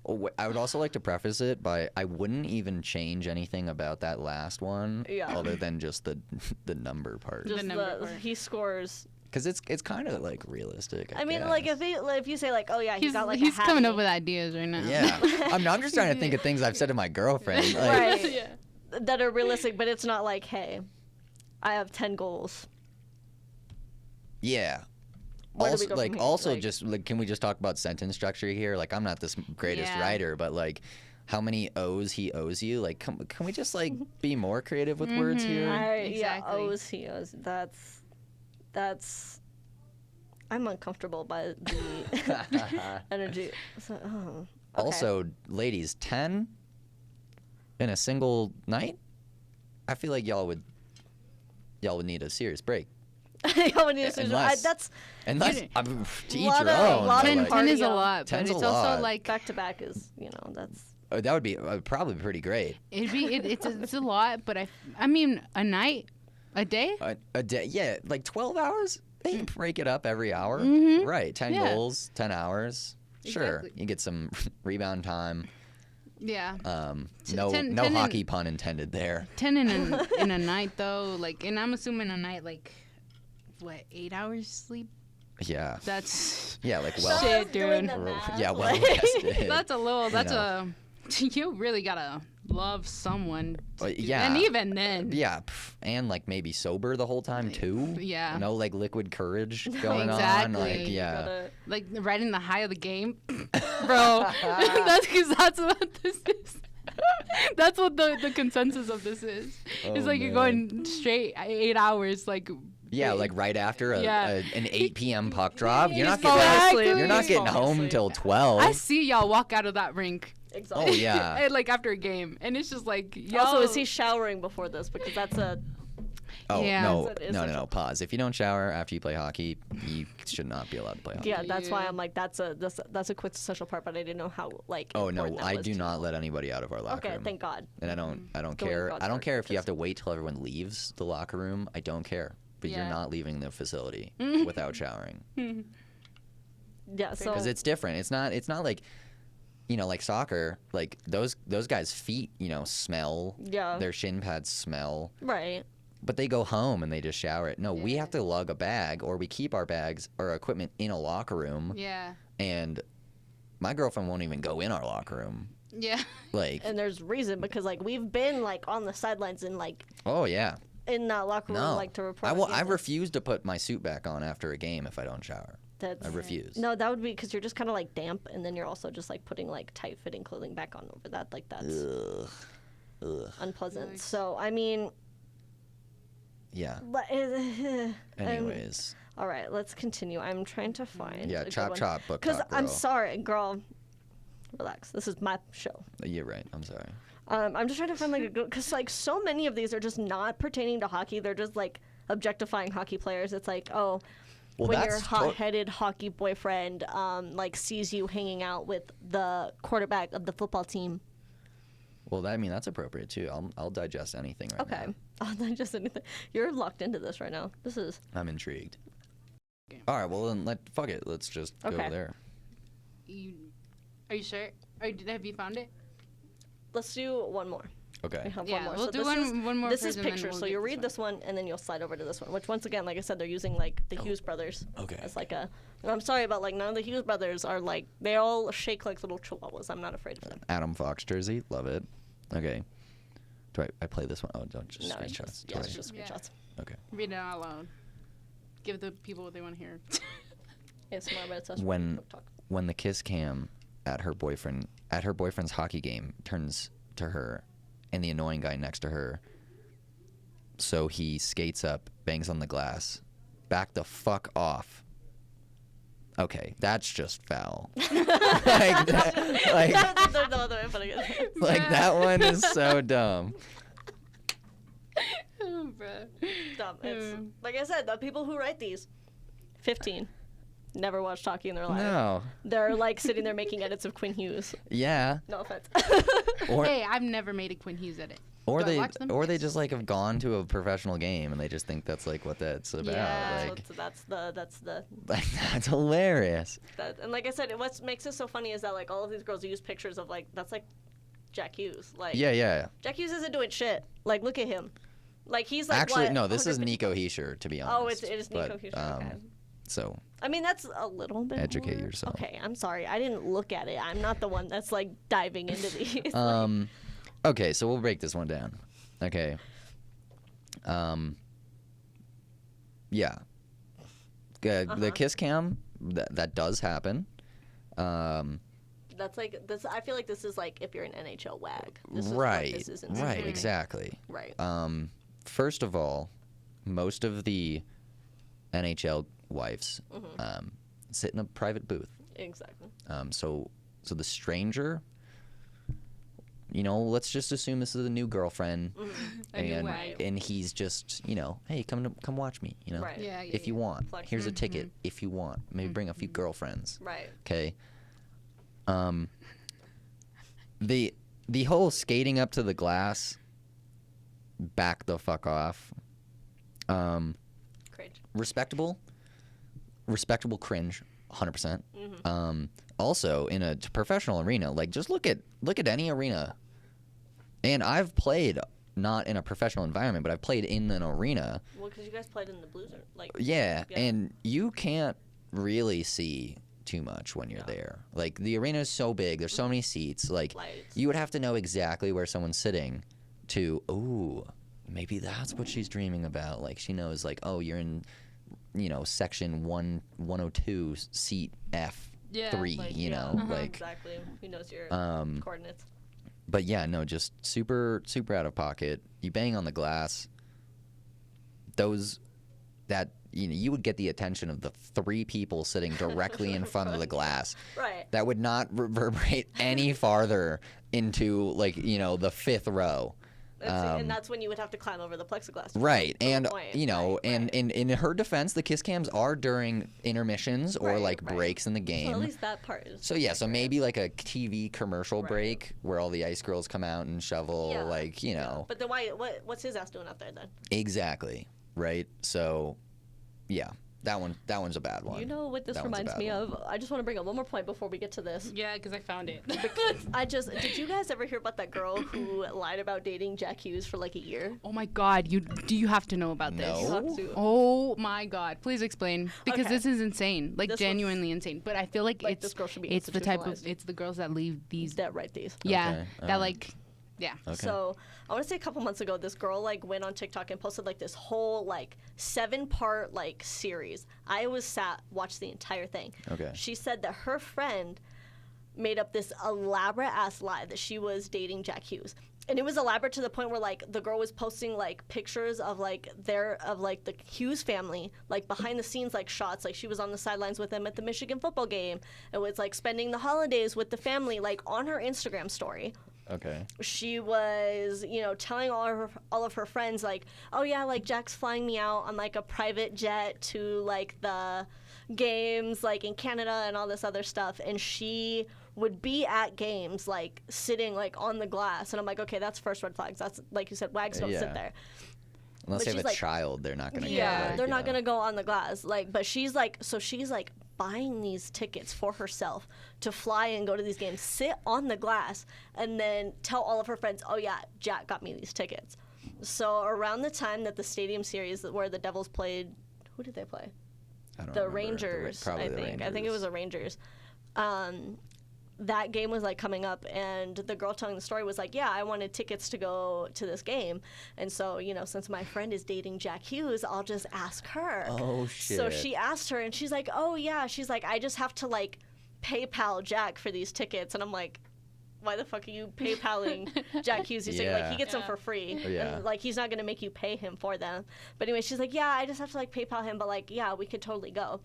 Oh, I would also like to preface it by I wouldn't even change anything about that last one, Yeah. other than just the number part, just number part. he scores. because it's kind of like realistic. I mean, like guess. if you say like, oh yeah, he He's got like he's a coming hattie. up with ideas right now. Yeah. I'm just trying to think of things I've said to my girlfriend. Like, Right. Yeah. that are realistic, but it's not like, hey, I have 10 goals. Yeah. Where do we Also, go from like, here? also Like- just like, can we just talk about sentence structure here? Like, I'm not this greatest Yeah. writer, but like, how many O's he owes you? Like, can we just like be more creative with words here? Yeah, Exactly. O's, he owes. That's. I'm uncomfortable by the energy. So, okay. Also, ladies, 10 in a single night? I feel like y'all would need a serious break. Y'all would need a solution. Unless- that's Unless, I mean, to each Lot your of- own. lot but, of 10, like, 10 is a cardio. lot, but 10's a it's also lot. like back to back is that's. that would be probably pretty great. it's a lot, but I mean a night, a day. A day, yeah, like 12 hours? They break it up every hour. Mhm. Right, 10 Yeah. goals, 10 hours. Sure, Exactly. you get some rebound time. Yeah. No 10 hockey pun intended there. 10 in a night though, like, and I'm assuming a night like what 8 hours sleep. Yeah. That's Yeah, like well. Shit, Doing dude. the math, Yeah, well like- rested. that's a little. That's know. you really gotta love someone. to do- yeah. And even then. Yeah, and like maybe sober the whole time too. Yeah. No like liquid courage going on. Exactly. Like You yeah. Gotta- Like riding the high of the game, bro. That's what this is. That's what the consensus of this is. It's Oh, like you're man. going straight 8 hours, like. Yeah, like right after Yeah. an 8 p.m. puck drop. You're not Exactly. getting you're not He's getting falling home asleep. till 12. I see y'all walk out of that rink. Exhausted. Oh yeah. And, like after a game, and it's just like y'all. Also, is he showering before this? Because that's a. Oh Yeah. no, It's no, essential. Pause. If you don't shower after you play hockey, you should not be allowed to play hockey. Yeah, that's why Yeah. I'm like that's a quintessential part, but I didn't know how like. Oh no, important that I was do to not you. let anybody out of our locker Okay, room. thank God. And I don't Going care. God's I don't word, care if you have because- to wait till everyone leaves the locker room. I don't care. But you're Yeah. not leaving the facility without showering. Yeah, so Because it's different. It's not like like soccer, like those guys' feet, smell. Yeah. Their shin pads smell. right. But they go home and they just shower it. No, we have to lug a bag, or we keep our bags or equipment in a locker room. Yeah. And my girlfriend won't even go in our locker room. Yeah. Like, And there's reason because like we've been like on the sidelines and like oh yeah, in that locker room no. like to report. I games. refuse to put my suit back on after a game if I don't shower. That's, I refuse. No, that would be because you're just kind of like damp, and then you're also just like putting like tight fitting clothing back on over that. Like that's Ugh. Ugh. unpleasant. Yikes. So I mean, Yeah. Anyways. All right, let's continue. I'm trying to find. Yeah, a good chop one. chop book Because talk, I'm bro. sorry, girl. Relax. This is my show. You're right. I'm sorry. I'm just trying to find like a good because like so many of these are just not pertaining to hockey. They're just like objectifying hockey players. It's like Well, when your that's hot-headed hockey boyfriend like sees you hanging out with the quarterback of the football team. Well, that's appropriate too. I'll digest anything right Okay, now. oh, not just anything. You're locked into this right now. This is I'm intrigued. All right. Well, then fuck it. Let's just go Okay. there. Are you sure? Have you found it? let's do one more. We Okay. have Yeah, one more. we'll So do this one- is, one more This first is and then pictures. we'll So get you this read this one and then you'll slide over to this one. Which once again, like I said, they're using like the Hughes brothers. Okay. As like a. And I'm sorry about like none of the Hughes brothers are like they all shake like little chihuahuas. I'm not afraid of them. Adam Fox jersey. Love it. Okay. Do I play this one? Oh, don't just No, it's screenshots. just, Do yeah, I? it's just Yeah. screenshots. Okay. Read it out loud. give the people what they want to hear. ASMR, but it's us When talk. when the kiss cam at her boyfriend's hockey game turns to her and the annoying guy next to her, so he skates up, bangs on the glass, back the fuck off. Okay, that's just foul. like There's no other way of putting it. like that one is so dumb. Oh, bruh. Dumb. It's, like I said, the people who write these, 15, never watched hockey in their life. No. They're like sitting there making edits of Quinn Hughes. Yeah. No offense. Or Hey, I've never made a Quinn Hughes edit. or Do I they watch them? or they just like have gone to a professional game and they just think that's like what that's about. Yeah. Like, So that's the like that's hilarious. that, and like I said, what makes it so funny is that like all of these girls use pictures of like that's like Jack Hughes. Like Yeah. Jack Hughes isn't doing shit. Like look at him. Like he's like Actually, what, no, this is 150 Nico Heischer, to be honest. Oh, it is Nico but, Heischer. Okay. So I mean that's a little bit. Educate more. yourself. Okay, I'm sorry. I didn't look at it. I'm not the one that's like diving into these. Okay, so we'll break this one down. Okay. Yeah. The kiss cam, that does happen. That's like this. I feel like this is like if you're an NHL wag. This is Right. What this is Right, insinuating. exactly. Right. First of all, most of the NHL wives sit in a private booth. Exactly. So the stranger, you know, let's just assume this is a new girlfriend, A new and wag. and he's just, you know, hey, come watch me, you know, Right. Yeah, yeah. if you want. Flex. Here's a ticket if you want. Maybe bring a few girlfriends. Right. Okay. The whole skating up to the glass, back the fuck off. Cringe. Respectable cringe, 100%. Also in a professional arena, like just look at any arena. And I've played not in a professional environment, but I've played in an arena. Well, because you guys played in the Blues, like. Yeah, Yeah. and you can't really see too much when you're there. Like the arena is so big, there's so many seats. Like Lights. you would have to know exactly where someone's sitting to, ooh, maybe that's what she's dreaming about. Like she knows, like, oh, you're in, you know, section 102, seat F3. like, you yeah. know, like. Exactly. He knows your coordinates. But yeah, no, just super out of pocket. You bang on the glass. That you know, you would get the attention of the 3 people sitting directly in front of the glass. Right. That would not reverberate any farther into, like, you know, the 5th row. And that's when you would have to climb over the plexiglass. Right, to the and point. you know, Right, and right. in her defense, the kiss cams are during intermissions or Right, like right. breaks in the game. So at least that part is. So yeah, so accurate. maybe like a TV commercial Right. break where all the ice girls come out and shovel, Yeah, like, you know. But then what's his ass doing out there then? Exactly, right? So, yeah, that one's a bad one. You know what this That one's a reminds bad me one. of? I just want to bring up one more point before we get to this. Yeah, because I found it. Did you guys ever hear about that girl who lied about dating Jack Hughes for like a year? Oh my God, do you have to know about this? No. You have to. Oh my God, please explain, because Okay. this is insane, like This was- genuinely insane. But I feel like, Like, this girl should be it's the type of institutionalized. it's the girls that leave these. That write these. Yeah, Okay, that alright. like, yeah. Okay. So I want to say a couple months ago, this girl like went on TikTok and posted like this whole like 7-part like series. I watched the entire thing. Okay. She said that her friend made up this elaborate ass lie that she was dating Jack Hughes. And it was elaborate to the point where like the girl was posting like pictures of like the Hughes family, like behind the scenes like shots, like she was on the sidelines with them at the Michigan football game and was like spending the holidays with the family, like on her Instagram story. Okay. She was, you know, telling all of her friends like, oh yeah, like Jack's flying me out on like a private jet to like the games like in Canada and all this other stuff, and she would be at games like sitting like on the glass, and I'm like, okay, that's first red flags. That's like you said, wags don't Yeah. sit there. Unless But they have she's a like- child, they're not gonna. Yeah, go, like, they're you not know. gonna go on the glass. Like, but she's like buying these tickets for herself to fly and go to these games, sit on the glass, and then tell all of her friends, oh yeah, Jack got me these tickets. So around the time that the Stadium Series where the Devils played, who did they play? I don't The remember. Rangers, Probably I the think. I think it was the Rangers. that game was like coming up, and the girl telling the story was like, yeah, I wanted tickets to go to this game, and so since my friend is dating Jack Hughes, I'll just ask her. Oh shit. So she asked her, and she's like, oh yeah, she's like, I just have to like PayPal Jack for these tickets, and I'm like, why the fuck are you PayPaling Jack Hughes? He's saying, like, he gets them for free. Yeah. And, like, he's not going to make you pay him for them. But anyway, she's like, yeah, I just have to, like, PayPal him. But, like, yeah, we could totally go.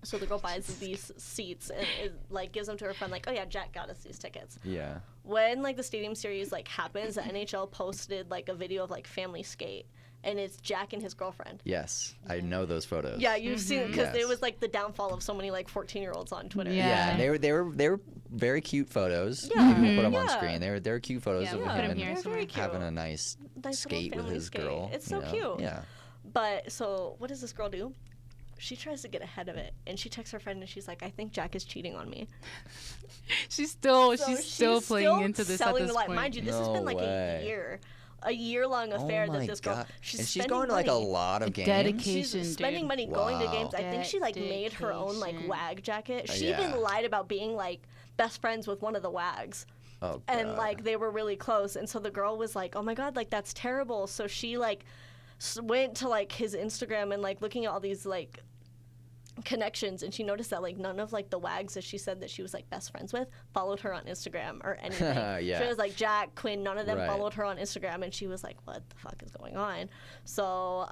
So the girl buys these seats and, like, gives them to her friend, like, oh, yeah, Jack got us these tickets. Yeah. When, like, the stadium series, like, happens, the NHL posted, like, a video of, like, family skate. And it's Jack and his girlfriend. Yes, I know those photos. Yeah, you've seen it because Yes. it was like the downfall of so many like 14-year-olds on Twitter. Yeah. Yeah, they were very cute photos. Yeah. Maybe we'll put them on Yeah. screen. They were cute photos Yeah, of we'll him put 'em and here They're very cute. having a nice Nice little skate with family his skate. girl. It's so you know? cute. Yeah. But so what does this girl do? She tries to get ahead of it, and she texts her friend, and she's like, "I think Jack is cheating on me." She's still So playing into this at selling this the lie. point. Mind you, this has No been like way. a year-long affair Oh that my this girl. God. She's And she's spending going to like a money. lot of games. Dedication. She's spending dude. money going to Wow. games. I think she like made her own like Dedication. WAG jacket. She Yeah. even lied about being like best friends with one of the WAGs. Oh, And God. like they were really close, and so the girl was like, oh my god, like that's terrible. So she like went to like his Instagram and like looking at all these like connections, and she noticed that like none of like the WAGs that she said that she was like best friends with followed her on Instagram or anything. Yeah. She was like Jack, Quinn, none of them Right. followed her on Instagram, and she was like, what the fuck is going on? So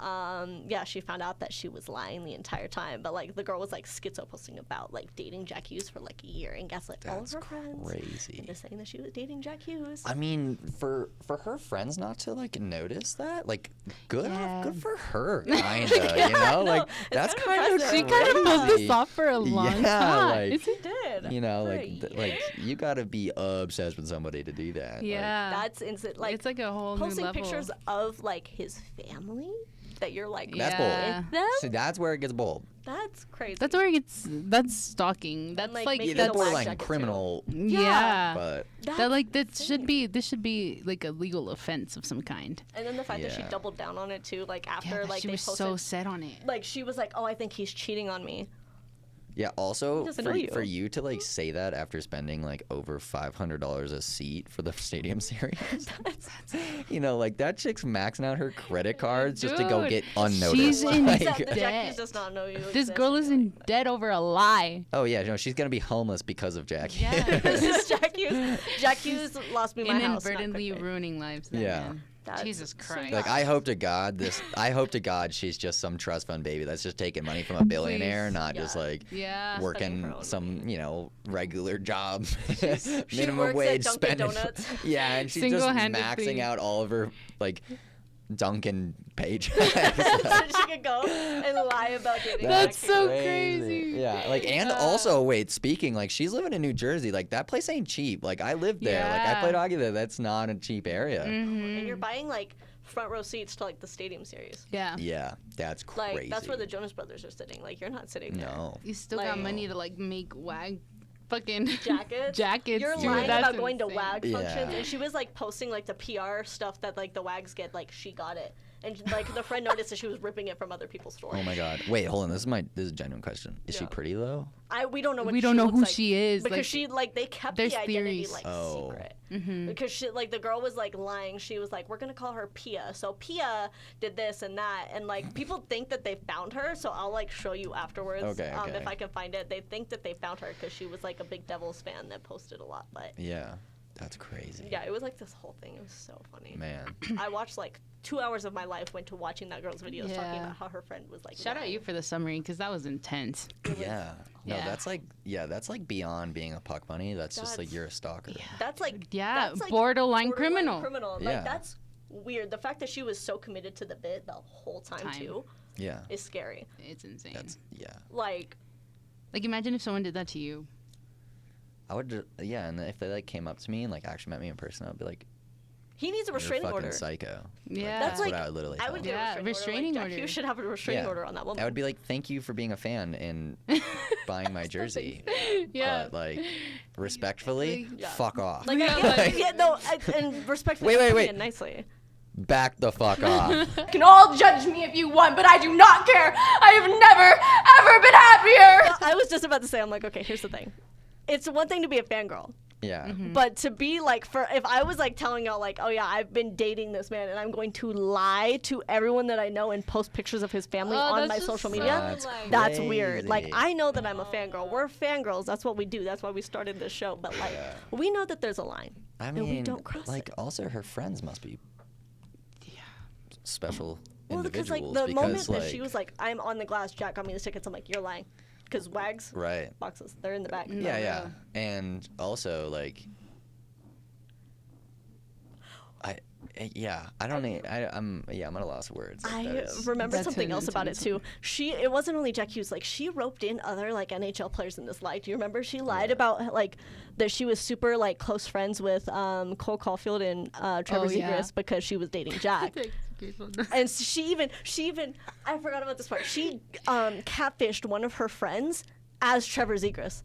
yeah, she found out that she was lying the entire time, but like the girl was like schizo posting about like dating Jack Hughes for like a year and gaslit all of That's her friends crazy. into saying that she was dating Jack Hughes. I mean, for her friends not to like notice that, like, good for her, kinda. You know, like that's kinda kind of impressive. She kind of pulled this off for a long Yeah, time. like- She did. You know, For a like year. like you gotta be obsessed with somebody to do that. Like, Yeah. That's instant. Like it's like a whole new posting level. pictures of like his family that you're like, That's Yeah. with them? see, that's where it gets bold. That's crazy. That's where it gets. That's stalking. That's like, like making Yeah, it that's a that's whack borderline jacket, too. criminal, yeah. but That like that insane. should be. This should be like a legal offense of some kind. And then the fact that she Yeah. doubled down on it too, like after Yeah, like she they was posted, so set on it. like she was like, oh, I think he's cheating on me. yeah. Also, doesn't know you. for you to like say that after spending like over $500 a seat for the stadium series, you know, like that chick's maxing out her credit cards just to go Dude, get unnoticed. she's in Like- Except that Jack debt. Hughes does not know you. This exist. girl is in debt over a lie. Oh yeah, no, she's gonna be homeless because of Jack. Yeah. This is Jack Hughes. Jack Hughes lost me my house. not Inadvertently quickly. ruining lives. Then, Yeah. man. That's Jesus so Christ. Like I hope to God she's just some trust fund baby that's just taking money from a billionaire, Please. not just Yeah. like Yeah. her working own some, you know, regular job, She minimum works at wage Dunkin' spending. Donuts. Yeah, and she's just Single-handedly. maxing out all of her like Dunkin' paychecks. So she could go and lie about dating. That's Jack so Hughes. crazy. Yeah, like and also wait, speaking like she's living in New Jersey, like that place ain't cheap. Like I lived there, like I Yeah. played hockey there. That's not a cheap area. Mm-hmm. And you're buying like front row seats to like the stadium series. Yeah. Yeah, that's Like crazy. that's where the Jonas Brothers are sitting. Like you're not sitting there. no. You still Like- got money to like make wag fucking Jackets. jackets. You're dude, lying that's about going to insane. WAG Yeah. functions, and she was like posting like the PR stuff that like the WAGs get. Like she got it, and like the friend noticed that she was ripping it from other people's stores. Oh my God. Wait, hold on. This is a genuine question. Is she Yeah. pretty though? We don't know what We don't know looks who like, she is. because Like, she like they kept there's the identity theories. like Oh. secret. Mhm. Because she like the girl was like lying. She was like, we're gonna call her Pia. So Pia did this and that, and like people think that they found her. So I'll like show you afterwards. Okay, okay. If I can find it, they think that they found her because she was like a big Devils fan that posted a lot. But Yeah, that's crazy. yeah, it was like this whole thing. It was so funny. Man. I watched like 2 hours of my life went to watching that girl's videos talking Yeah. about how her friend was like. Shout out lying. you for the summary because that was intense. Yeah. No, Yeah. that's like beyond being a puck bunny. That's just like That's- you're a stalker. That's like Yeah, that's, like, borderline criminal. Criminal. Yeah. Like that's weird. The fact that she was so committed to the bit the whole time. Too Yeah. is scary. It's insane. That's yeah. Like Like imagine if someone did that to you. I would just, yeah, and if they like came up to me and like actually met me in person, I'd be like, he needs a "You're a restraining fucking order. psycho." Yeah. That's what like I would literally. I tell would them. get Yeah, a restraining restraining order. Like, order. you should have a restraining Yeah. order on that woman. I would be like, "Thank you for being a fan and buying my jersey, Yeah. but like, respectfully, Yeah. fuck off. Like, Yeah, I get, like- yeah, no, and respectfully, Wait. and nicely. Back the fuck off." You can all judge me if you want, but I do not care. I have never, ever been happier. I was just about to say, I'm like, okay, here's the thing. it's one thing to be a fangirl. Yeah. But to be like, if I was like telling y'all like, oh yeah, I've been dating this man and I'm going to lie to everyone that I know and post pictures of his family on that's my just social so, media, like- that's weird. Like crazy. I know that I'm a fangirl. We're fangirls. That's what we do. That's why we started this show. But like, we know that there's a line, I and we mean, don't cross like it. also her friends must be special Well, because individuals like the moment that like, she was like, I'm on the glass, Jack got me the tickets. I'm like, you're lying, because Wags right. boxes, they're in the back. Yeah. And also like I don't need I'm at a loss of words. Like, I that is- remember That's something an else about it intense too. It wasn't only Jack Hughes. Like she roped in other like NHL players in this lie. Do you remember she lied about like that she was super like close friends with Cole Caulfield and Trevor yeah. Zegras because she was dating Jack. And she even I forgot about this part. She catfished one of her friends as Trevor Zegras.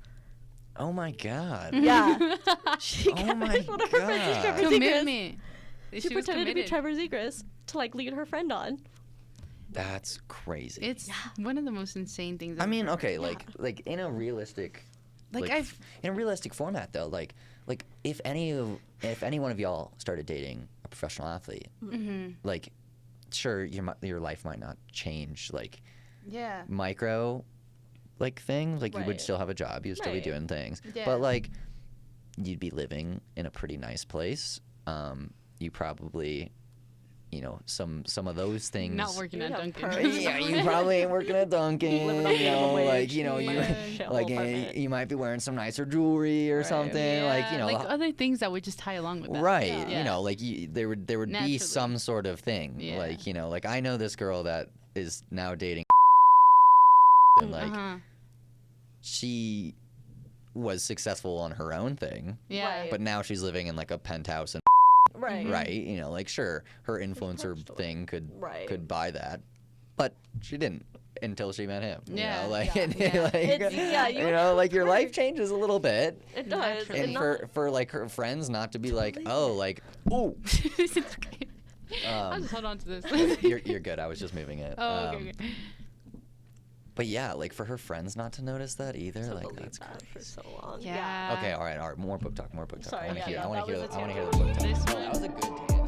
Oh my god. Yeah, she Oh my catfished one of her friends as God. Trevor Zegras. Commitment. She was pretended to be committed. Trevor Zegras to like lead her friend on. That's crazy. It's one of the most insane things. I I've mean, ever okay, like in a realistic Like, I've- in a realistic format though, like if any one of y'all started dating a professional athlete, like sure your life might not change like Yeah. micro like things, like you would Right. still have a job, you'd still be Right. doing things. Yeah. But like you'd be living in a pretty nice place. You probably some of those things Not working You'd at have Dunkin'. perks. yeah, you probably ain't working at Dunkin', Living on minimum wage. like you Yeah. like Shithole apartment. you might be wearing some nicer jewelry or something, like like other things that would just tie along with that. right, Yeah. like there would be Naturally. some sort of thing, Yeah. like like I know this girl that is now dating and like Uh-huh. she was successful on her own thing, Yeah. Right. but now she's living in like a penthouse and Right. right, like sure her influencer perks to it. thing could Right. buy that, but she didn't until she met him. Yeah. Like, Yeah. and, Yeah. like It's- you like your life perks. changes a little bit. It does. Naturally. And for like her friends not to be like, oh, like, ooh, It's okay. I'll just hold on to this. you're good. I was just moving it. Oh, okay, okay. But yeah, like for her friends not to notice that either, To like believe that's that for crazy. so long. Yeah. Okay, all right. More book talk. Sorry, I want to yeah, hear. no, I want that to hear. was a I want to hear the tangent. book talk. This Oh, one? that was a good tangent.